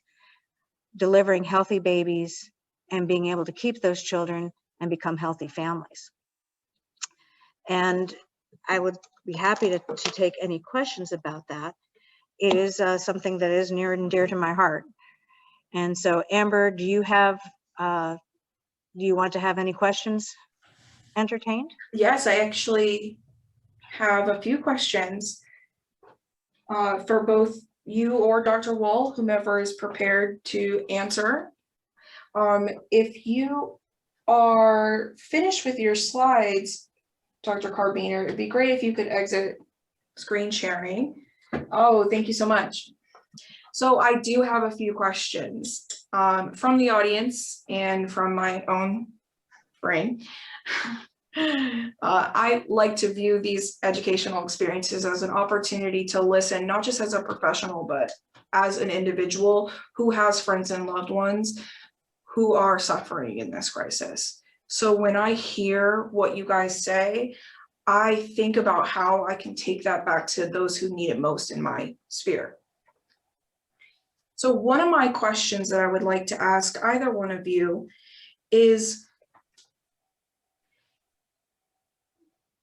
delivering healthy babies, and being able to keep those children and become healthy families. And I would be happy to take any questions about that. It is something that is near and dear to my heart. And so, Amber, do you want to have any questions entertained? Yes, I actually have a few questions for both you or Dr. Wall, whomever is prepared to answer. If you are finished with your slides, Dr. Carbiner, it'd be great if you could exit screen sharing. Oh, thank you so much. So I do have a few questions from the audience and from my own brain. I like to view these educational experiences as an opportunity to listen, not just as a professional, but as an individual who has friends and loved ones who are suffering in this crisis. So when I hear what you guys say, I think about how I can take that back to those who need it most in my sphere. So one of my questions that I would like to ask either one of you is,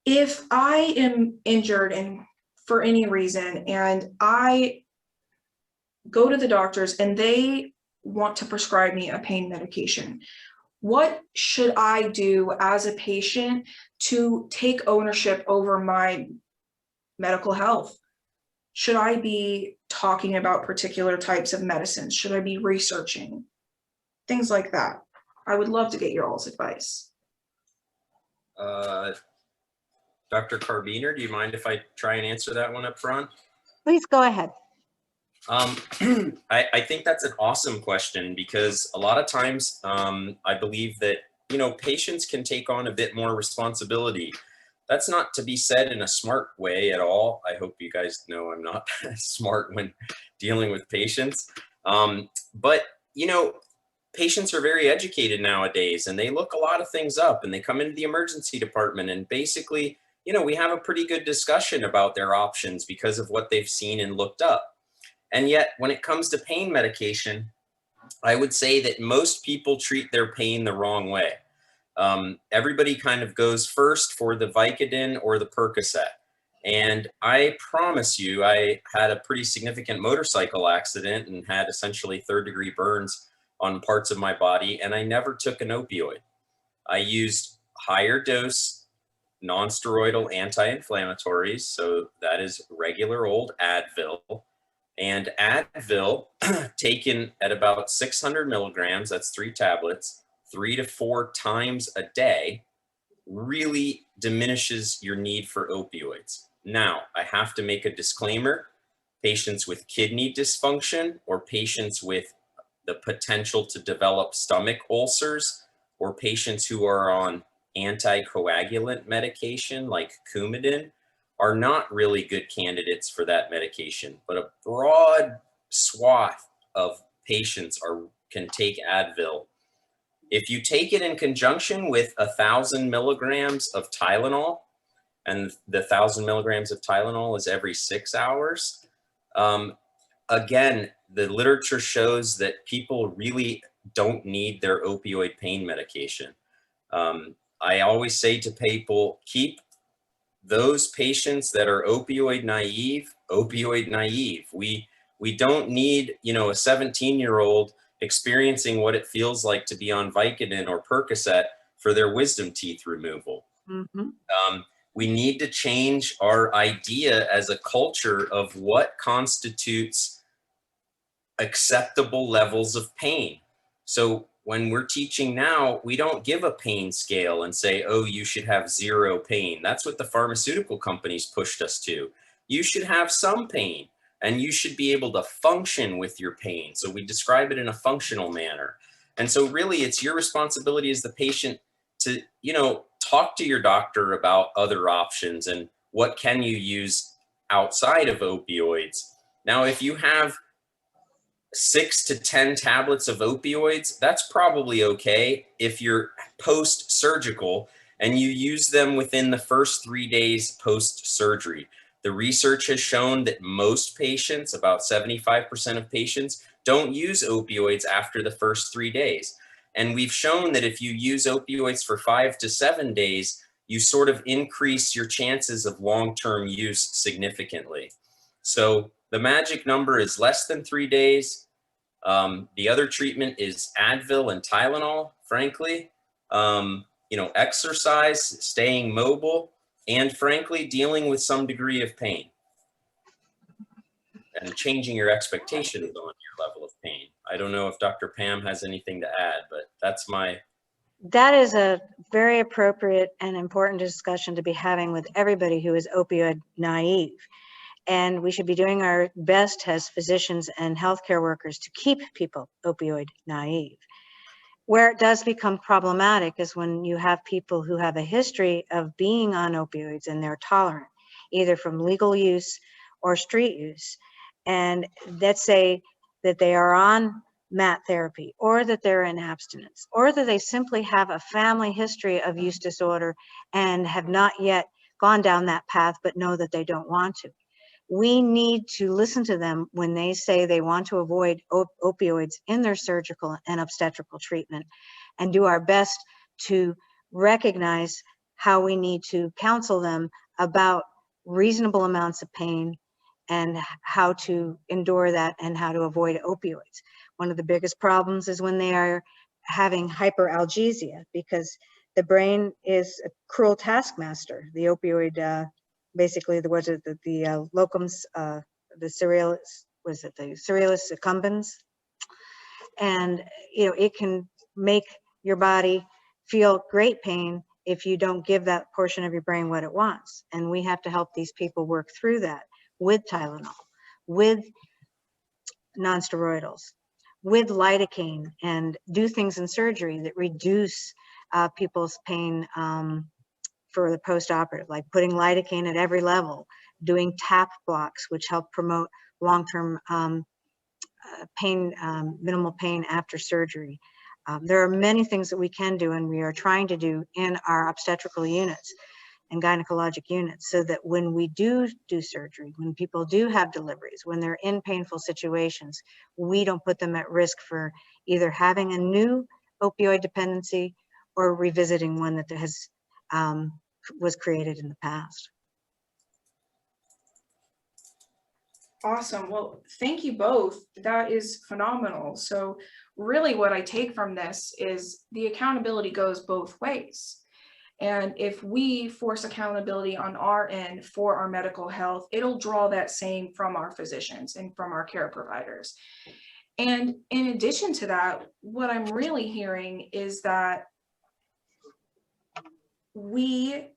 if I am injured and for any reason, and I go to the doctors and they want to prescribe me a pain medication, what should I do as a patient to take ownership over my medical health? Should I be talking about particular types of medicines? Should I be researching? Things like that. I would love to get your all's advice. Dr. Carbiner, do you mind if I try and answer that one up front? Please go ahead. I think that's an awesome question, because a lot of times I believe that, patients can take on a bit more responsibility. That's not to be said in a smart way at all. I hope you guys know I'm not smart when dealing with patients. But, patients are very educated nowadays, and they look a lot of things up, and they come into the emergency department, and basically, we have a pretty good discussion about their options because of what they've seen and looked up. And yet, when it comes to pain medication, I would say that most people treat their pain the wrong way. Everybody kind of goes first for the Vicodin or the Percocet. And I promise you, I had a pretty significant motorcycle accident and had essentially third-degree burns on parts of my body, and I never took an opioid. I used higher dose non-steroidal anti-inflammatories, so that is regular old Advil. And Advil, taken at about 600 milligrams, that's 3 tablets, 3 to 4 times a day, really diminishes your need for opioids. Now, I have to make a disclaimer. Patients with kidney dysfunction, or patients with the potential to develop stomach ulcers, or patients who are on anticoagulant medication like Coumadin, are not really good candidates for that medication. But a broad swath of patients can take Advil. If you take it in conjunction with 1,000 milligrams of Tylenol, and the 1,000 milligrams of Tylenol is every 6 hours, again, the literature shows that people really don't need their opioid pain medication. I always say to people, keep those patients that are opioid naive. We don't need, a 17-year-old experiencing what it feels like to be on Vicodin or Percocet for their wisdom teeth removal. Mm-hmm. We need to change our idea as a culture of what constitutes acceptable levels of pain. So when we're teaching now, we don't give a pain scale and say, oh, you should have 0 pain. That's what the pharmaceutical companies pushed us to. You should have some pain, and you should be able to function with your pain. So we describe it in a functional manner. And so really, it's your responsibility as the patient to, talk to your doctor about other options and what can you use outside of opioids. Now, if you have 6 to 10 tablets of opioids, that's probably okay if you're post-surgical and you use them within the first 3 days post-surgery. The research has shown that most patients, about 75% of patients, don't use opioids after the first 3 days. And we've shown that if you use opioids for 5 to 7 days, you sort of increase your chances of long-term use significantly. So the magic number is less than 3 days. The other treatment is Advil and Tylenol, frankly. Exercise, staying mobile, and frankly, dealing with some degree of pain and changing your expectations on your level of pain. I don't know if Dr. Pam has anything to add, but that's my... That is a very appropriate and important discussion to be having with everybody who is opioid naive. And we should be doing our best as physicians and healthcare workers to keep people opioid naive. Where it does become problematic is when you have people who have a history of being on opioids and they're tolerant, either from legal use or street use. And let's say that they are on MAT therapy, or that they're in abstinence, or that they simply have a family history of use disorder and have not yet gone down that path, but know that they don't want to. We need to listen to them when they say they want to avoid opioids in their surgical and obstetrical treatment, and do our best to recognize how we need to counsel them about reasonable amounts of pain and how to endure that and how to avoid opioids. One of the biggest problems is when they are having hyperalgesia, because the brain is a cruel taskmaster. The opioid, basically, the locums, the cerealis, was it the cerealis accumbens? And, it can make your body feel great pain if you don't give that portion of your brain what it wants. And we have to help these people work through that with Tylenol, with nonsteroidals, with lidocaine, and do things in surgery that reduce people's pain for the post-operative, like putting lidocaine at every level, doing TAP blocks, which help promote long-term pain, minimal pain after surgery. There are many things that we can do, and we are trying to do in our obstetrical units and gynecologic units, so that when we do surgery, when people do have deliveries, when they're in painful situations, we don't put them at risk for either having a new opioid dependency or revisiting one that has was created in the past. Awesome. Well, thank you both. That is phenomenal. So really what I take from this is the accountability goes both ways. And if we force accountability on our end for our medical health, it'll draw that same from our physicians and from our care providers. And in addition to that, what I'm really hearing is that we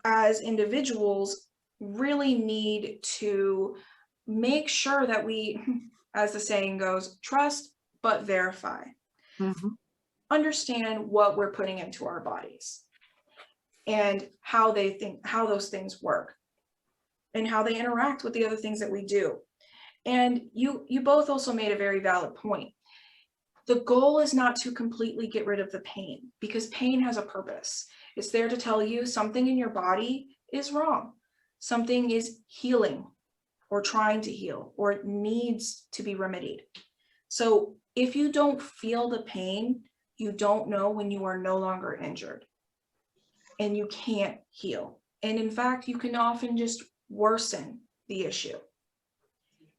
as individuals really need to make sure that we, as the saying goes, trust but verify. Mm-hmm. Understand what we're putting into our bodies and how those things work and how they interact with the other things that we do. And you both also made a very valid point. The goal is not to completely get rid of the pain, because pain has a purpose. It's there to tell you something in your body is wrong. Something is healing or trying to heal, or it needs to be remedied. So if you don't feel the pain, you don't know when you are no longer injured and you can't heal. And in fact, you can often just worsen the issue.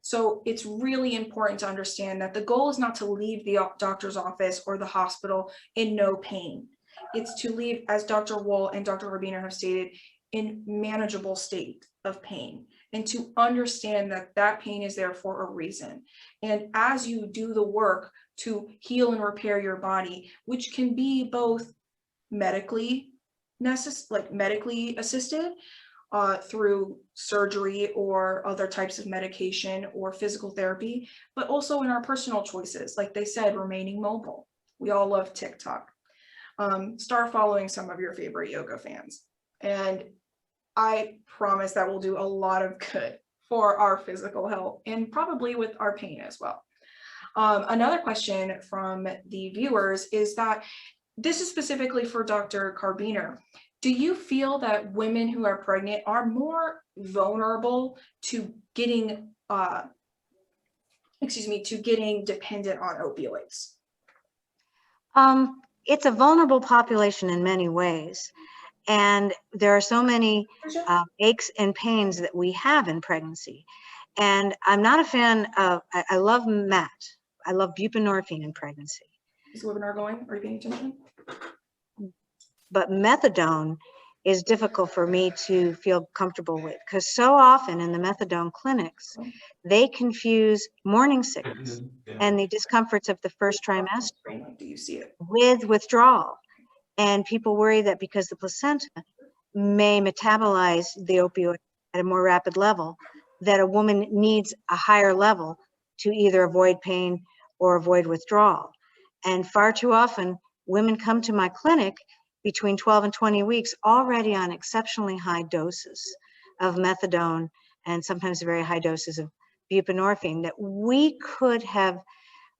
So it's really important to understand that the goal is not to leave the doctor's office or the hospital in no pain. It's to leave, as Dr. Wohl and Dr. Rabiner have stated, in manageable state of pain, and to understand that that pain is there for a reason. And as you do the work to heal and repair your body, which can be both medically assisted through surgery or other types of medication or physical therapy, but also in our personal choices. Like they said, remaining mobile. We all love TikTok. Start following some of your favorite yoga fans. And I promise that will do a lot of good for our physical health and probably with our pain as well. Another question from the viewers is that this is specifically for Dr. Carbiner. Do you feel that women who are pregnant are more vulnerable to getting, getting dependent on opioids? It's a vulnerable population in many ways. And there are so many aches and pains that we have in pregnancy. And I'm not a fan of, I love MAT. I love buprenorphine in pregnancy. Is the webinar going? Are you paying attention? But methadone is difficult for me to feel comfortable with, because so often in the methadone clinics, they confuse morning sickness and the discomforts of the first trimester Do you see it? with withdrawal. And people worry that because the placenta may metabolize the opioid at a more rapid level, that a woman needs a higher level to either avoid pain or avoid withdrawal. And far too often, women come to my clinic between 12 and 20 weeks already on exceptionally high doses of methadone and sometimes very high doses of buprenorphine that we could have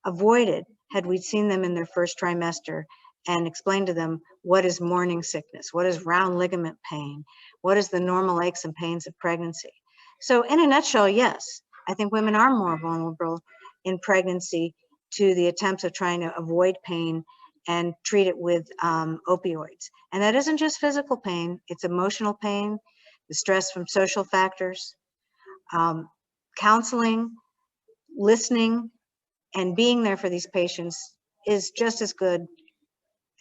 avoided had we seen them in their first trimester and explained to them what is morning sickness, what is round ligament pain, what is the normal aches and pains of pregnancy. So in a nutshell, yes, I think women are more vulnerable in pregnancy to the attempts of trying to avoid pain and treat it with opioids. And that isn't just physical pain, it's emotional pain, the stress from social factors, counseling, listening, and being there for these patients is just as good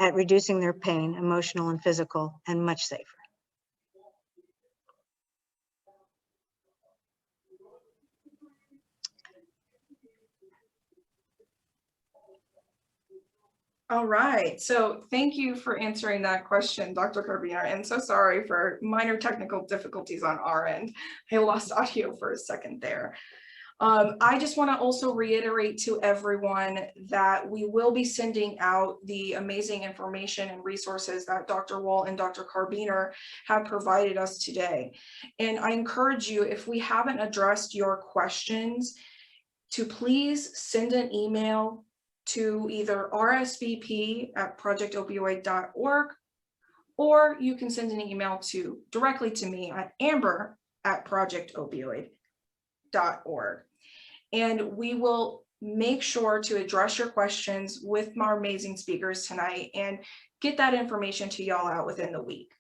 at reducing their pain, emotional and physical, and much safer. All right, so thank you for answering that question, Dr. Carbiner, and so sorry for minor technical difficulties on our end. I lost audio for a second there. I just want to also reiterate to everyone that we will be sending out the amazing information and resources that Dr. Wall and Dr. Carbiner have provided us today. And I encourage you, if we haven't addressed your questions, to please send an email to either rsvp@projectopioid.org, or you can send an email directly to me at amber@projectopioid.org. And we will make sure to address your questions with our amazing speakers tonight and get that information to y'all out within the week.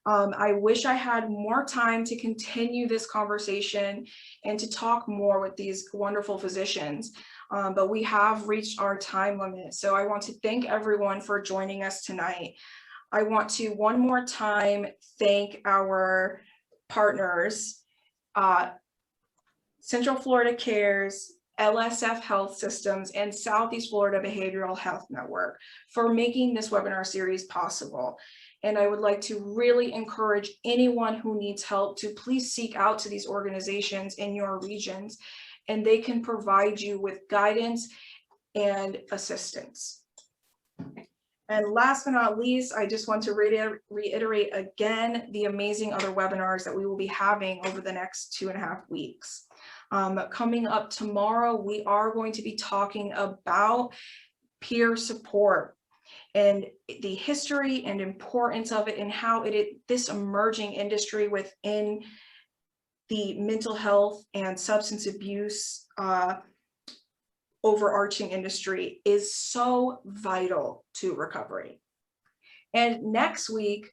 I wish I had more time to continue this conversation and to talk more with these wonderful physicians, but we have reached our time limit. So I want to thank everyone for joining us tonight. I want to one more time thank our partners, Central Florida Cares, LSF Health Systems, and Southeast Florida Behavioral Health Network for making this webinar series possible. And I would like to really encourage anyone who needs help to please seek out to these organizations in your regions, and they can provide you with guidance and assistance. And last but not least, I just want to reiterate again the amazing other webinars that we will be having over the next 2.5 weeks. Coming up tomorrow, we are going to be talking about peer support and the history and importance of it, and how this emerging industry within the mental health and substance abuse overarching industry is so vital to recovery. And next week,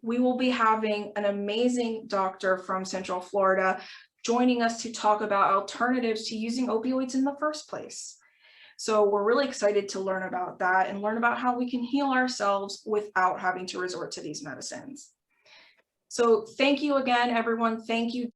we will be having an amazing doctor from Central Florida joining us to talk about alternatives to using opioids in the first place. So we're really excited to learn about that and learn about how we can heal ourselves without having to resort to these medicines. So thank you again, everyone. Thank you.